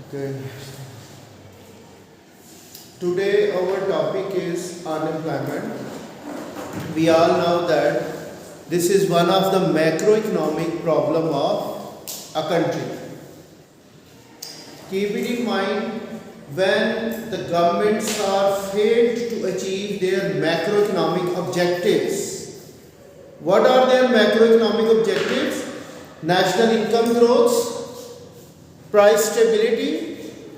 Okay. Today our topic is unemployment. We all know that this is one of the macroeconomic problem of a country. Keep it in mind when the governments are failed to achieve their macroeconomic objectives. What are their macroeconomic objectives? National income growth, price stability,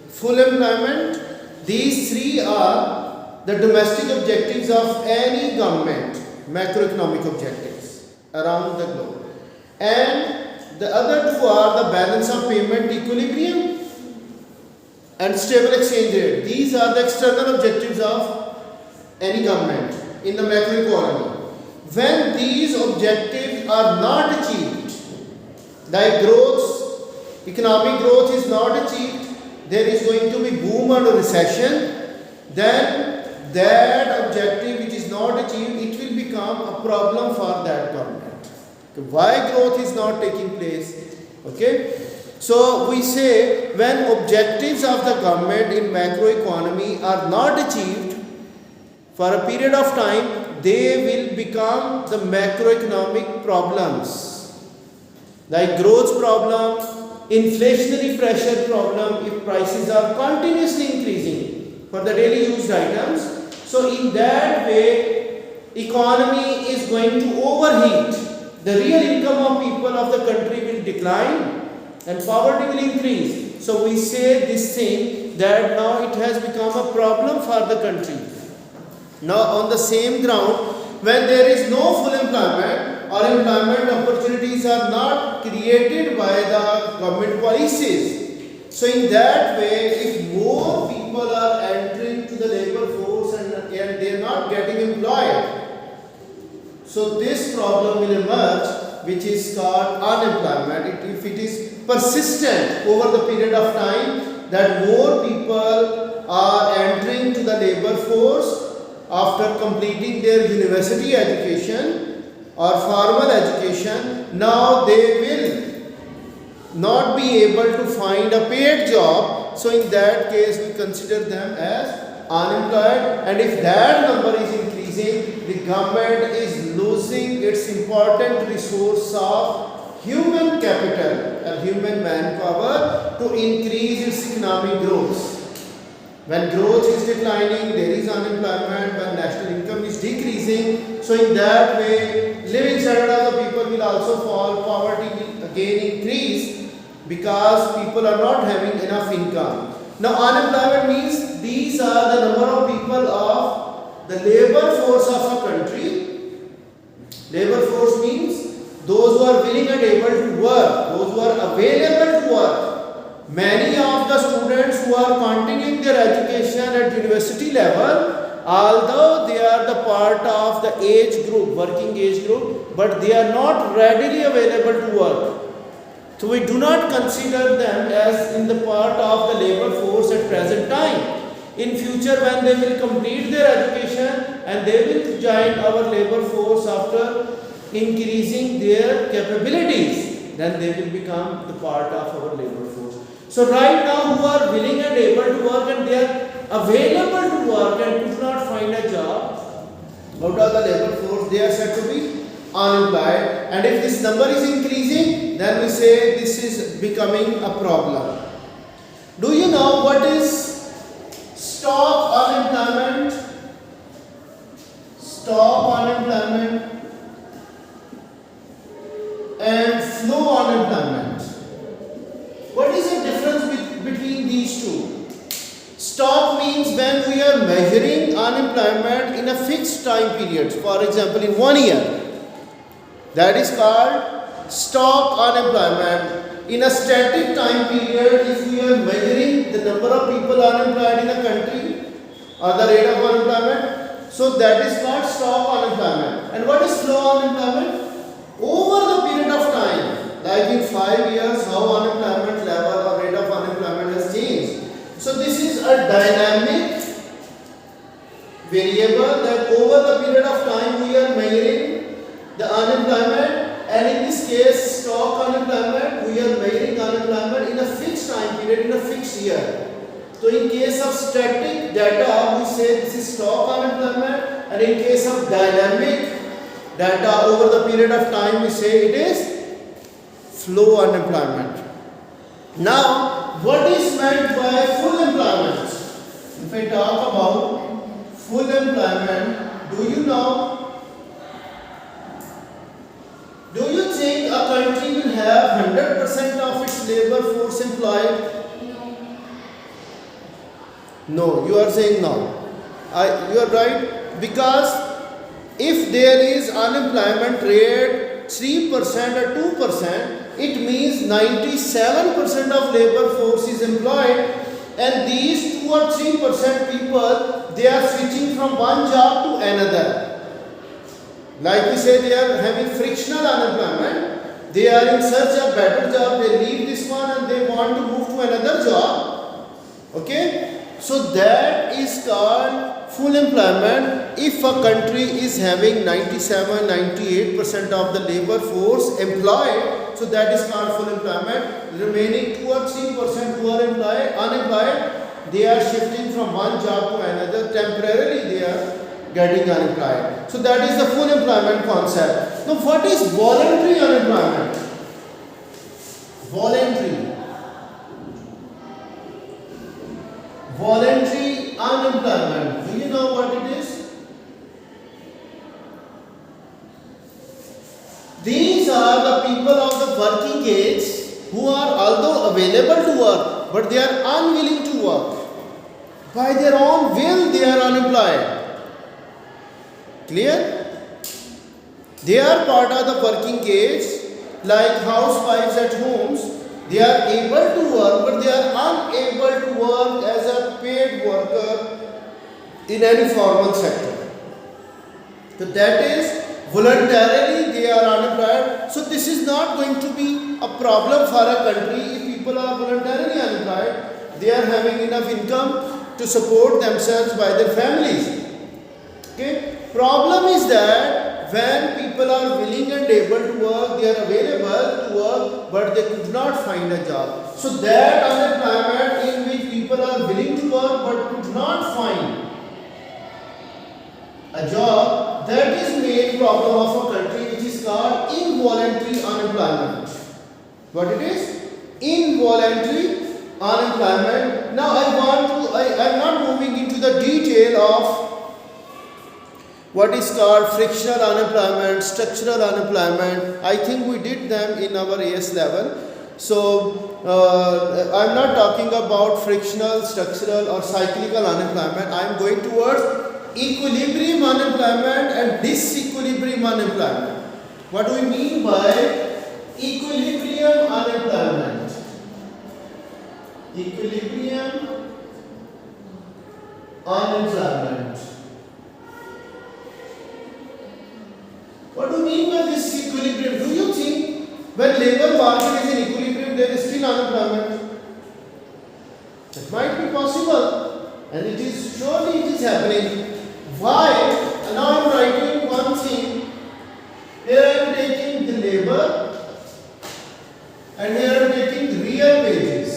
full employment. These three are the domestic objectives of any government, macroeconomic objectives around the globe. And the other two are the balance of payment equilibrium and stable exchange rate. These are the external objectives of any government in the macroeconomy. When these objectives are not achieved, like growth, economic growth is not achieved, there is going to be boom and a recession, then that objective which is not achieved, it will become a problem for that government. Why growth is not taking place? Okay. So we say when objectives of the government in macroeconomy are not achieved for a period of time, they will become the macroeconomic problems like growth problem, inflationary pressure problem if prices are continuously increasing for the daily used items. So in that way economy is going to overheat. The real income of people of the country will decline and poverty will increase. So we say this thing that now it has become a problem for the country. Now on the same ground, when there is no full employment or employment opportunities are not created by the government policies, so in that way if more people are entering to the labor force and they are not getting employed, so this problem will emerge, which is called unemployment. If it is persistent over the period of time that more people are entering to the labor force after completing their university education or formal education, now they will not be able to find a paid job. So in that case we consider them as unemployed, and if that number is increasing, the government is losing its important resource of human capital or human manpower to increase its economic growth. When growth is declining, there is unemployment. When national income is decreasing, so in that way living standard of the people will also fall, poverty will again increase because people are not having enough income. Now unemployment means these are the number of people of the labor force of a country. Labor force means those who are willing and able to work, those who are available to work. Many of the students who are continuing their education at university level, although they are the part of the age group, working age group, but they are not readily available to work. So we do not consider them as in the part of the labor force at present time. In future when they will complete their education and they will join our labor force after increasing their capabilities, then they will become the part of our labor force. So right now who are willing and able to work and they are available to work and could not find a job out of the labor force, they are said to be unemployed. And if this number is increasing, then we say this is becoming a problem. Do you know what is stock unemployment? Stock unemployment and flow unemployment. What is the difference between these two? Stock means when we are measuring unemployment in a fixed time period, for example in 1 year, that is called stock unemployment. In a static time period, if we are measuring the number of people unemployed in a country or the rate of unemployment, so that is called stock unemployment. And what is flow unemployment? Over the period of time, like in 5 years, how unemployment level or rate of unemployment has changed. So this is a dynamic variable that over the period of time we are measuring the unemployment, and in this case stock unemployment, we are measuring unemployment in a fixed time period period in a fixed year. So in case of static data, we say this is stock unemployment, and in case of dynamic data over the period of time, we say it is flow unemployment. Now, what is meant by full employment? If I talk about full employment, do you know? Do you think a country will have 100% of its labor force employed? No, you are saying no. You are right, because if there is unemployment rate 3% or 2%, it means 97% of labor force is employed, and these 2 or 3% people, they are switching from one job to another. Like we say, they are having frictional unemployment. They are in search of better job. They leave this one and they want to move to another job. Okay? So that is called full employment. If a country is having 97-98% of the labor force employed, so that is called full employment. Remaining 2 or 3% who are unemployed, they are shifting from one job to another. Temporarily they are getting unemployed. So that is the full employment concept. Now what is voluntary unemployment? Voluntary unemployment. Do you know what it is? These are the people of the working age who are although available to work, but they are unwilling to work. By their own will they are unemployed. Clear? They are part of the working age, like housewives at homes. They are able to work, but they are unable to work as a paid worker in any formal sector. So that is voluntarily they are unemployed. So this is not going to be a problem for a country if people are voluntarily unemployed. They are having enough income to support themselves by their families. Okay? Problem is that when people are willing and able to work, they are available to work, but they could not find a job. So that unemployment in which people are willing to work but could not find a job, that is main problem of a country, which is called involuntary unemployment. What it is? Involuntary unemployment. Now I am not moving into the detail of what is called frictional unemployment, structural unemployment. I think we did them in our AS level. So I am not talking about frictional, structural or cyclical unemployment. I am going towards equilibrium unemployment and disequilibrium unemployment. What do we mean by equilibrium unemployment? Equilibrium unemployment. What do you mean by this equilibrium? Do you think when labor market is in equilibrium there is still unemployment? It might be possible, and it is surely it is happening. Why? And now I am writing one thing. Here I am taking the labor and here I am taking real wages.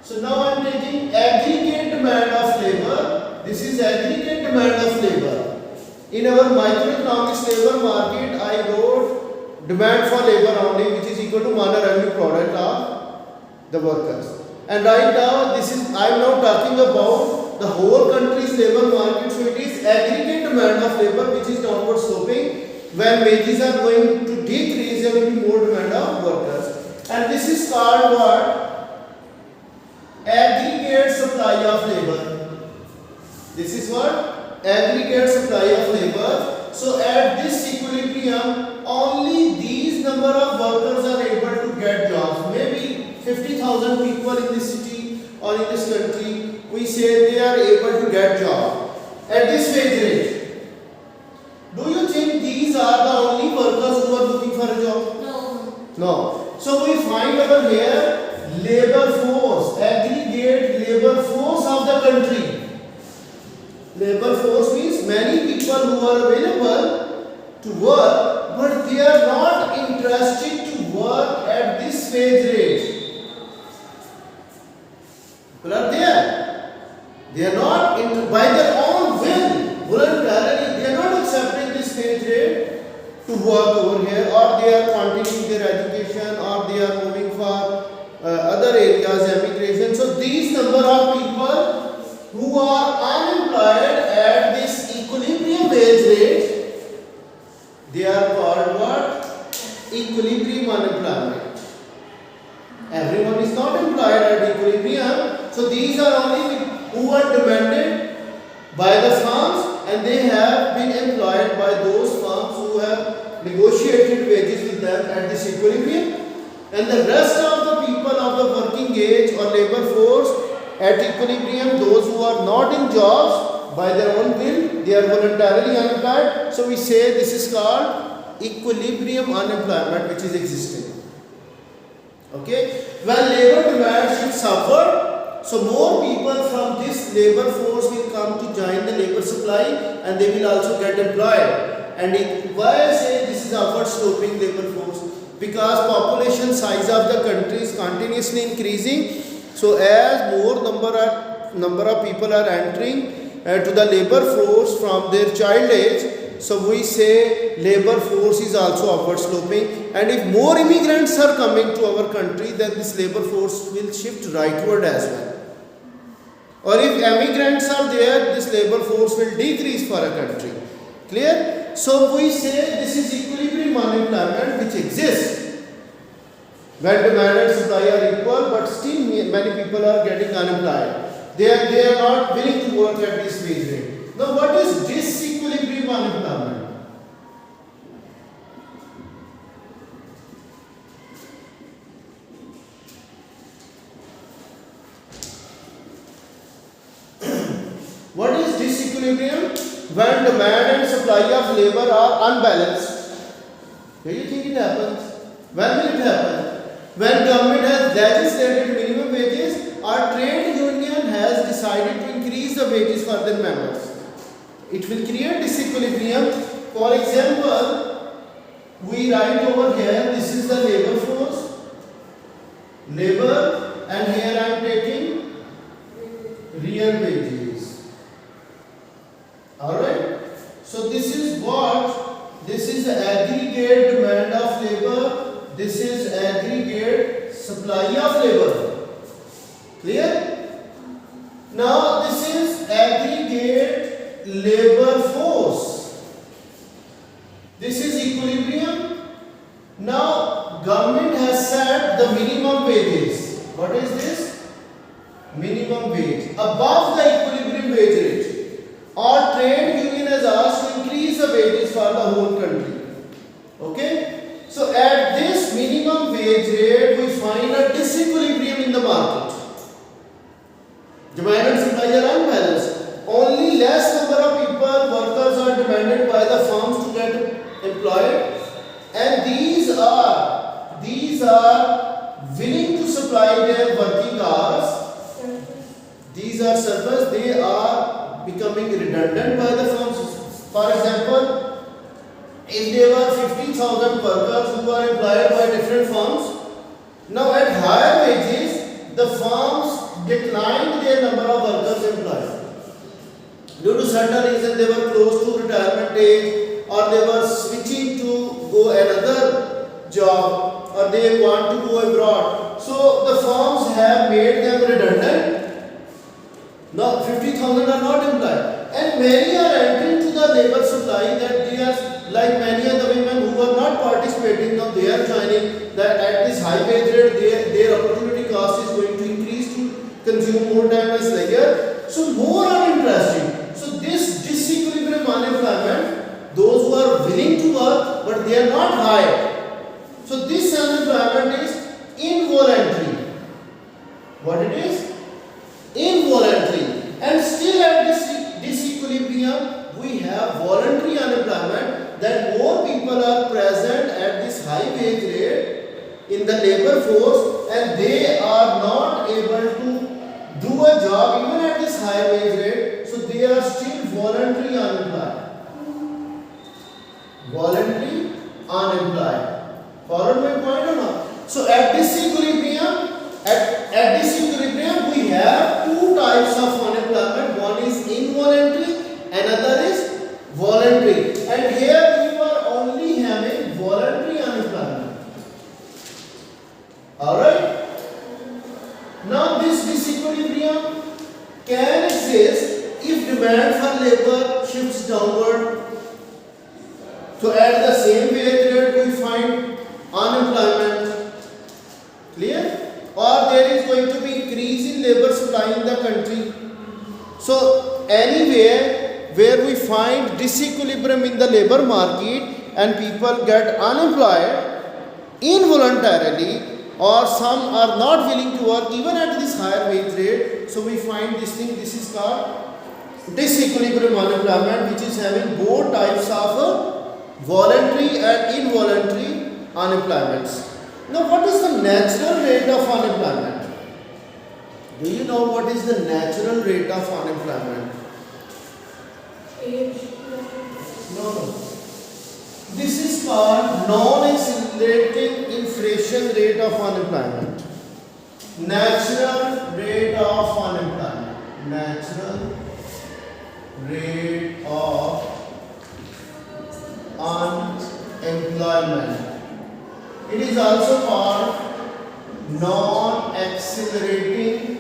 So now I am taking aggregate demand of labor. This is aggregate demand of labor. In our microeconomics labor market, I wrote demand for labor only, which is equal to monorevenue product of the workers. And right now, I am now talking about the whole country's labor market. So it is aggregate demand of labor, which is downward sloping. When wages are going to decrease, there will be more demand of workers. And this is called what? Aggregate supply of labor. This is what? Aggregate supply of labor. So at this equilibrium, only these number of workers are able to get jobs. Maybe 50,000 people in this city or in this country, we say they are able to get job at this wage rate. Do you think these are the only workers who are looking for a job? No. So we find over here labor force, aggregate labor force of the country. Labor force means many people who are available to work, but they are not interested to work at this wage rate. They are not by their own will, voluntarily, they are not accepting this wage rate to work over here, or they are continuing their education, or they are moving for other areas, emigration. So these number of people who are unemployed at this equilibrium wage rate, they are called what? Equilibrium unemployment. Everyone is not employed at equilibrium. So these are only who are demanded by the firms, and they have been employed by those firms who have negotiated wages with them at this equilibrium. And the rest of the people of the working age or labor force at equilibrium, those who are not in jobs by their own will, they are voluntarily unemployed. So we say this is called equilibrium unemployment, which is existing. Okay, when labor demand should suffer, so more people from this labor force will come to join the labor supply, and they will also get employed. And why I say this is upward sloping labor force? Because population size of the country is continuously increasing. So as more number of people are entering to the labor force from their child age, so we say labor force is also upward sloping. And if more immigrants are coming to our country, then this labor force will shift rightward as well. Or if immigrants are there, this labor force will decrease for a country. Clear? So we say this is equilibrium unemployment which exists when demand and supply are equal, but still many people are getting unemployed. They are not willing to work at this wage rate. Now what is disequilibrium unemployment? What is disequilibrium? When demand and supply of labor are unbalanced. Do you think it happens? When will it happen? When government has legislated minimum wages, or trade union has decided to increase the wages for their members. It will create disequilibrium. For example, we write over here, this is the labor force, labor, and here I am taking real wages. Alright? So this is what? This is the aggregate demand of labor. This is aggregate supply of labor. Clear? Now this is aggregate labor force. This is equilibrium. Now government has set the minimum wages. What is this? Minimum wage. Above the equilibrium wage rate. Or trade union has asked to increase the wages for the whole country. Okay? So at this minimum wage rate, we find a disequilibrium in the market. Demand and supply are unbalanced. Only less number of people, workers are demanded by the firms to get employed, and these are willing to supply their working hours. These are surplus. They are becoming redundant by the firms. For example, if there were 50,000 workers who are employed by different firms, now at higher wages, the firms declined their number of workers employed. Due to certain reason, they were close to retirement age, or they were switching to go another job, or they want to go abroad. So the firms have made them redundant. Now 50,000 are not employed, and many are entering to the labor supply, that they are like many of the women who are not participating. Now they are joining that at this high wage rate, their opportunity cost is going to increase to consume more time as layer. So more are interested. So this disequilibrium unemployment, those who are willing to work but they are not hired. So this unemployment is involuntary. What it is? Involuntary. And still at this disequilibrium, we have voluntary unemployment, that more people are present at this high wage rate in the labor force, and they are not able to do a job even at this high wage rate, so they are still voluntarily unemployed. Voluntarily unemployed. Follow my point or not? So at disequilibrium, we have two types of unemployment. Now this disequilibrium can exist if demand for labor shifts downward. So at the same wage rate we find unemployment. Clear? Or there is going to be increase in labor supply in the country. So anywhere where we find disequilibrium in the labor market and people get unemployed involuntarily, or some are not willing to work even at this higher wage rate, so we find this thing, this is called disequilibrium unemployment, which is having both types of voluntary and involuntary unemployments. Now what is the natural rate of unemployment? Do you know what is the natural rate of unemployment? No. This is called non-accelerating inflation rate of unemployment. Natural rate of unemployment. Natural rate of unemployment. It is also called non-accelerating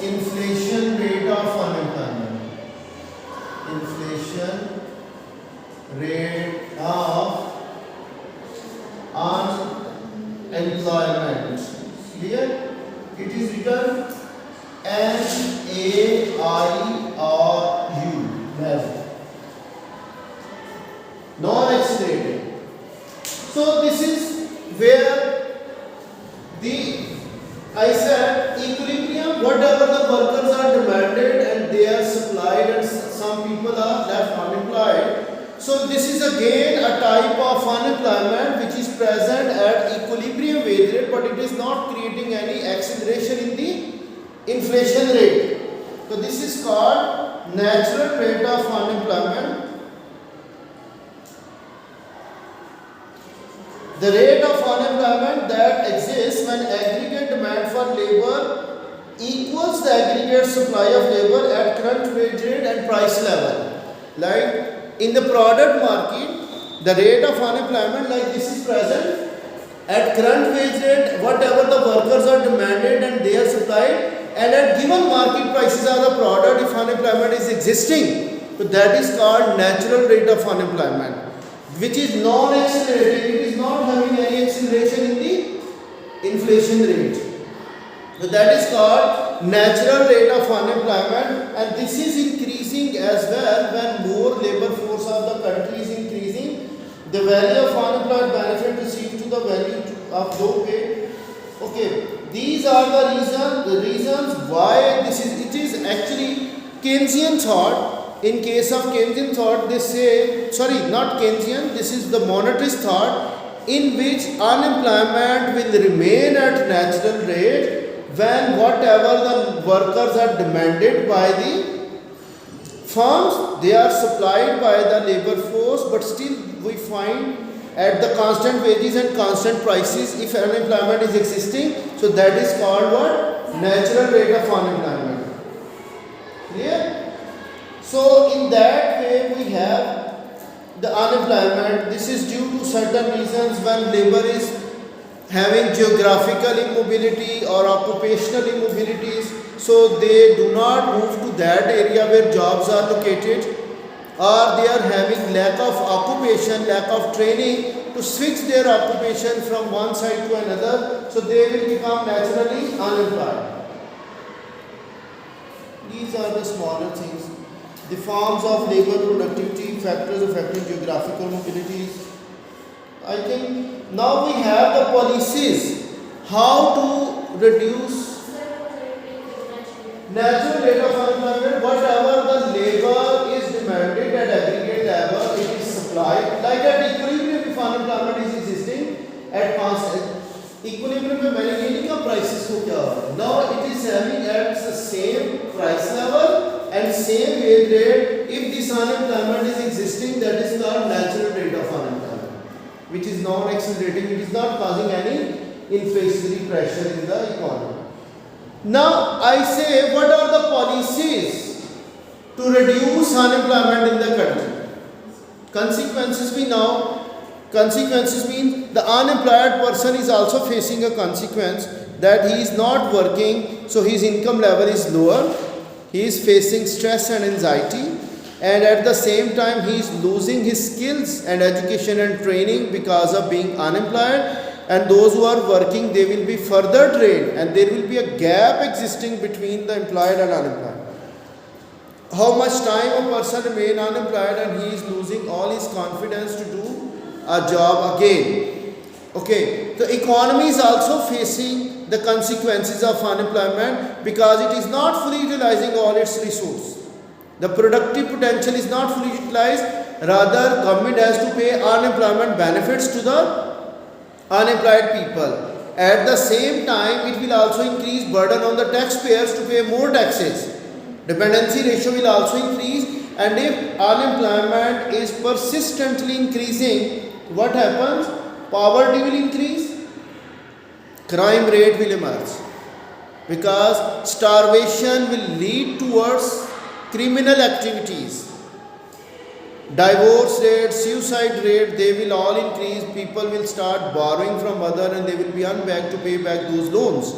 inflation rate of unemployment. Inflation rate of unemployment. Clear? It is written NAIRU. Non-accelerating. So this is where I said equilibrium, whatever the workers are demanded and they are supplied and some people are left unemployed. So this is again a type of unemployment which is present at equilibrium wage rate, but it is not creating any acceleration in the inflation rate. So this is called natural rate of unemployment. The rate of unemployment that exists when aggregate demand for labor equals the aggregate supply of labor at current wage rate and price level. Like in the product market, the rate of unemployment like this is present at current wage rate, whatever the workers are demanded and they are supplied, and at given market prices of the product, if unemployment is existing, so that is called natural rate of unemployment, which is non-accelerating. It is not having any acceleration in the inflation rate. So that is called natural rate of unemployment, and this is increasing as well when more labor force of the country is increasing. The value of unemployed benefit received to the value of low pay. Okay, these are the reasons why this is. It is actually Keynesian thought. In case of Keynesian thought, they say, sorry, not Keynesian, this is the monetarist thought, in which unemployment will remain at natural rate when whatever the workers are demanded by the firms, they are supplied by the labor force, but still we find at the constant wages and constant prices if unemployment is existing. So that is called what? Natural rate of unemployment. Clear? So in that way we have the unemployment. This is due to certain reasons when labor is having geographical immobility or occupational immobilities, so they do not move to that area where jobs are located, or they are having lack of occupation, lack of training to switch their occupation from one side to another, so they will become naturally unemployed. These are the smaller things. The forms of labor productivity, factors affecting geographical mobilities. I think now we have the policies how to reduce natural rate of unemployment. Whatever the labor is demanded at aggregate level, it is supplied. Like at equilibrium, if unemployment is existing at constant equilibrium में मैंने का prices को क्या होगा? Now it is having at the same price level and same wage rate. If this unemployment is existing, that is called natural rate of unemployment, which is non-accelerating. It is not causing any inflationary pressure in the economy. Now I say, what are the policies to reduce unemployment in the country? Consequences we now Consequences means the unemployed person is also facing a consequence that he is not working, so his income level is lower. He is facing stress and anxiety, and at the same time he is losing his skills and education and training because of being unemployed. And those who are working, they will be further trained, and there will be a gap existing between the employed and unemployed. How much time a person remain unemployed and he is losing all his confidence to do a job again. Okay, the economy is also facing the consequences of unemployment because it is not fully utilizing all its resources. The productive potential is not fully utilized. Rather, government has to pay unemployment benefits to the unemployed people. At the same time, it will also increase burden on the taxpayers to pay more taxes. Dependency ratio will also increase, and if unemployment is persistently increasing, what happens? Poverty will increase, crime rate will emerge, because starvation will lead towards criminal activities. Divorce rate, suicide rate, they will all increase. People will start borrowing from other and they will be unbanked to pay back those loans.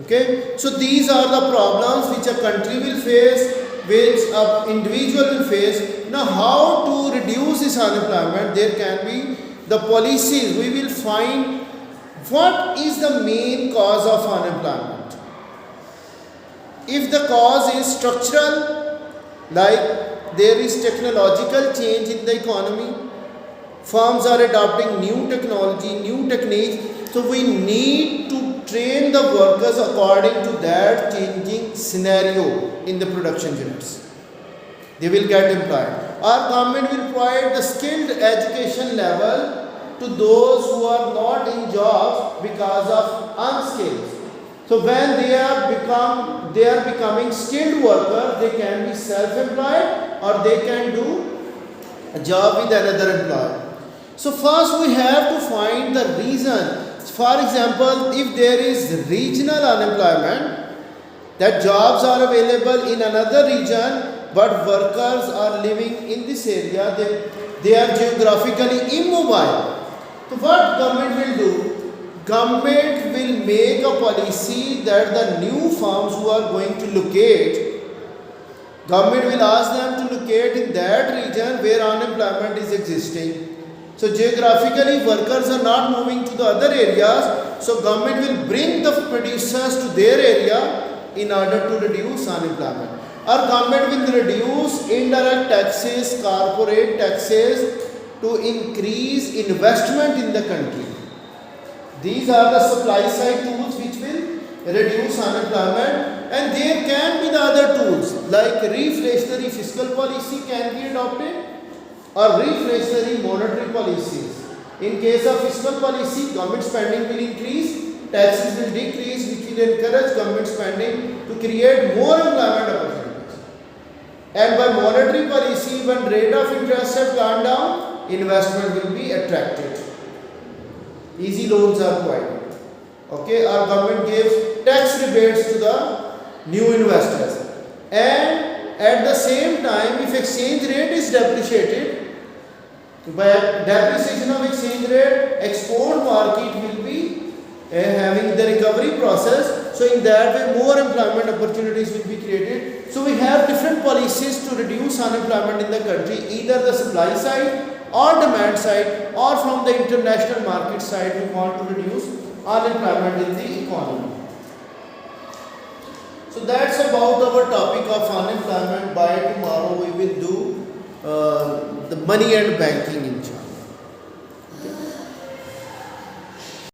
Okay, so these are the problems which a country will face, which an individual will face. Now, how to reduce this unemployment? There can be the policies. We will find what is the main cause of unemployment. If the cause is structural, like there is technological change in the economy, firms are adopting new technology, new techniques, so we need to train the workers according to that changing scenario in the production units. They will get employed. Our government will provide the skilled education level to those who are not in jobs because of unskilled. So when they are becoming skilled workers, they can be self-employed or they can do a job with another employer. So first we have to find the reason. For example, if there is regional unemployment, that jobs are available in another region, but workers are living in this area, they are geographically immobile. So what government will do? Government will make a policy that the new firms who are going to locate, government will ask them to locate in that region where unemployment is existing. So geographically workers are not moving to the other areas, so government will bring the producers to their area in order to reduce unemployment. Or government will reduce indirect taxes, corporate taxes to increase investment in the country. These are the supply side tools which will reduce unemployment, and there can be the other tools like reflationary fiscal policy can be adopted or reflationary monetary policies. In case of fiscal policy, government spending will increase, taxes will decrease, which will encourage government spending to create more employment opportunities. And by monetary policy, when rate of interest have gone down, investment will be attracted. Easy loans are provided. Okay, our government gives tax rebates to the new investors. And at the same time, if exchange rate is depreciated, by depreciation of exchange rate, export market will be having the recovery process. So in that way, more employment opportunities will be created. So we have different policies to reduce unemployment in the country, either the supply side or demand side, or from the international market side. We want to reduce unemployment in the economy. So that's about our topic of unemployment. By tomorrow we will do the money and banking in China.